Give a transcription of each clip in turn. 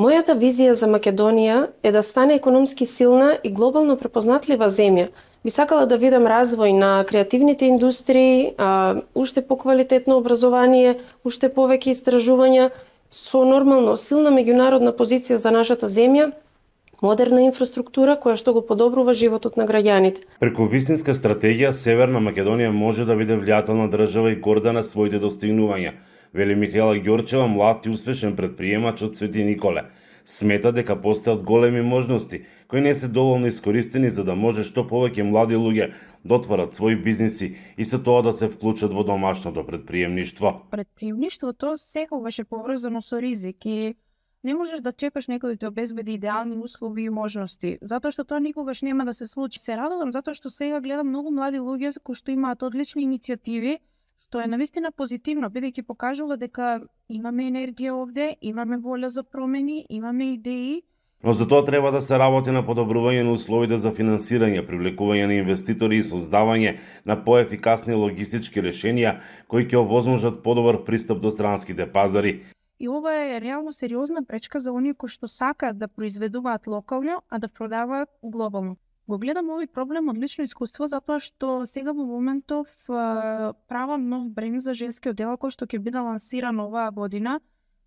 Мојата визија за Македонија е да стане економски силна и глобално препознатлива земја. Би сакала да видам развој на креативните индустрии, уште поквалитетно образование, уште повеќе истражувања, со нормално силна меѓународна позиција за нашата земја, модерна инфраструктура која што го подобрува животот на граѓаните. Преку вистинска стратегија, Северна Македонија може да биде влијателна држава и горда на своите достигнувања, вели Михаела Ѓорчева, млад и успешен предприемач од Свети Николе. Смета дека постојат големи можности кои не се доволно искористени за да може што повеќе млади луѓе да отворат своји бизниси и со тоа да се вклучат во домашното предприемништво. Предприемништвото секогаш е поврзано со ризик и не можеш да чекаш некој да ти обезбеди идеални услови и можности, затоа што тоа никогаш нема да се случи. Се радувам затоа што сега гледам многу млади луѓе кои што имаат одлични иницијативи, што е навистина позитивно, бидејќи покажува дека имаме енергија овде, имаме воља за промени, имаме идеи. Но за тоа треба да се работи на подобрување на условите за финансирање, привлекување на инвеститори и создавање на поефикасни логистички решенија кои ќе овозможат подобар пристап до странските пазари. И ова е реално сериозна пречка за оние кои што сакаат да произведуваат локално, а да продаваат глобално. Го гледам овој проблем од лично искуство затоа што сега во моментов правам нов бренд за женски одела кој што ќе биде лансиран оваа година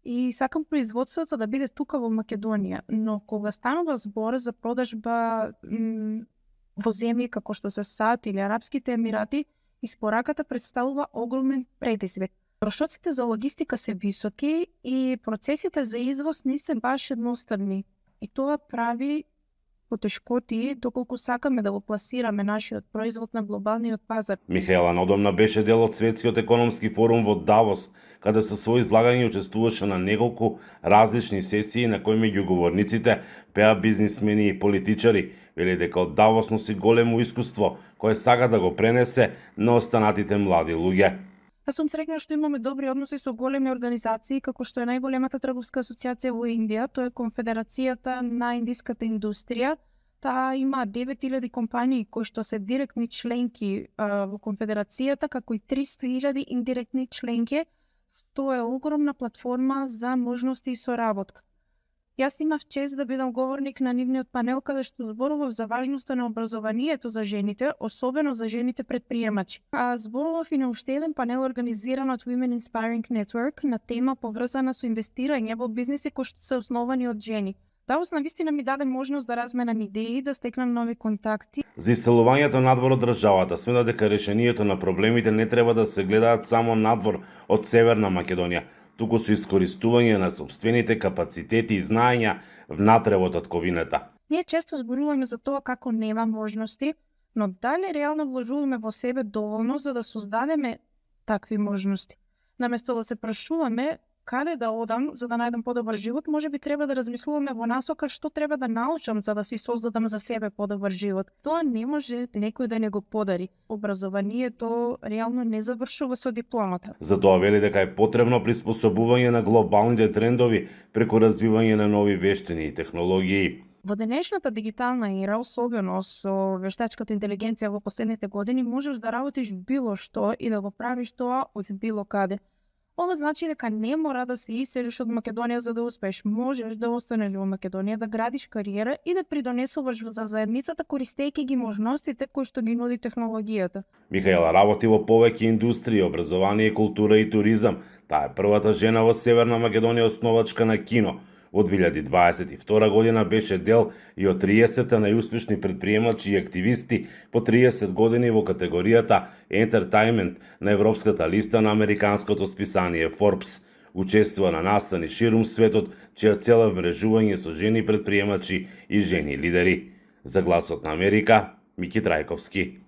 и сакам производството да биде тука во Македонија. Но кога станува збор за продажба во земји како што се САД или Арапските Емирати, испораката представува огромен предизвик. Трошоците за логистика се високи и процесите за извоз не се баш едноставни. И тоа прави потешкоти доколку сакаме да го пласираме нашиот производ на глобалниот пазар. Михаела Нодомна беше дел од Светскиот економски форум во Давос, каде со своји излагања учествуваше на неколку различни сесии на кои меѓу говорниците беа бизнисмени и политичари. Вели дека од Давос носи големо искуство кое сака да го пренесе на останатите млади луѓе. Јас сум среќна што имаме добри односи со големи организации, како што е најголемата трговска асоциација во Индија, тоа е Конфедерацијата на индиската индустрија. Таа има 9000 компании кои што се директни членки во Конфедерацијата, како и 300.000 индиректни членки, што е огромна платформа за можности и соработка. Јас имав чест да бидам говорник на нивниот панел каде што зборував за важноста на образованието за жените, особено за жените предприемачи. Зборував и на уште еден панел организиран од Women Inspiring Network на тема поврзана со инвестирање во бизниси кои што се основани од жени. Давос навистина ми даде можност да разменам идеи, да стекнам нови контакти. За иселувањето надвор од државата, смета дека решението на проблемите не треба да се гледаат само надвор од Северна Македонија, туку со искористување на собствените капацитети и знаења внатре во татковината. Ние често зборуваме за тоа како нема можности, но дали реално вложуваме во себе доволно за да создадеме такви можности? Наместо да се прашуваме каде да одам за да најдам подобар живот, може би треба да размислуваме во насока што треба да научам за да си создадам за себе подобар живот. Тоа не може некој да не го подари. Образованието реално не завршува со дипломата. Затоа вели дека е потребно приспособување на глобалните трендови преку развивање на нови вештини и технологии. Во денешната дигитална ера, особено со вештачката интелигенција во последните години, можеш да работиш било што и да го правиш тоа од било каде. Ова значи дека не мора да се иселиш од Македонија за да успееш. Можеш да останеш во Македонија, да градиш кариера и да придонесуваш за заедницата користејќи ги можностите кои што ги нуди технологијата. Михаела работи во повеќе индустрии, образование, култура и туризам. Таа е првата жена во Северна Македонија основачка на кино. Во 2022 година беше дел и од 30 најуспешни предприемачи и активисти по 30 години во категоријата Entertainment на европската листа на американското списание Forbes. Учествува на настани ширум светот, чија цел е вмрежување со жени предприемачи и жени лидери. За Гласот на Америка, Мики Трајковски.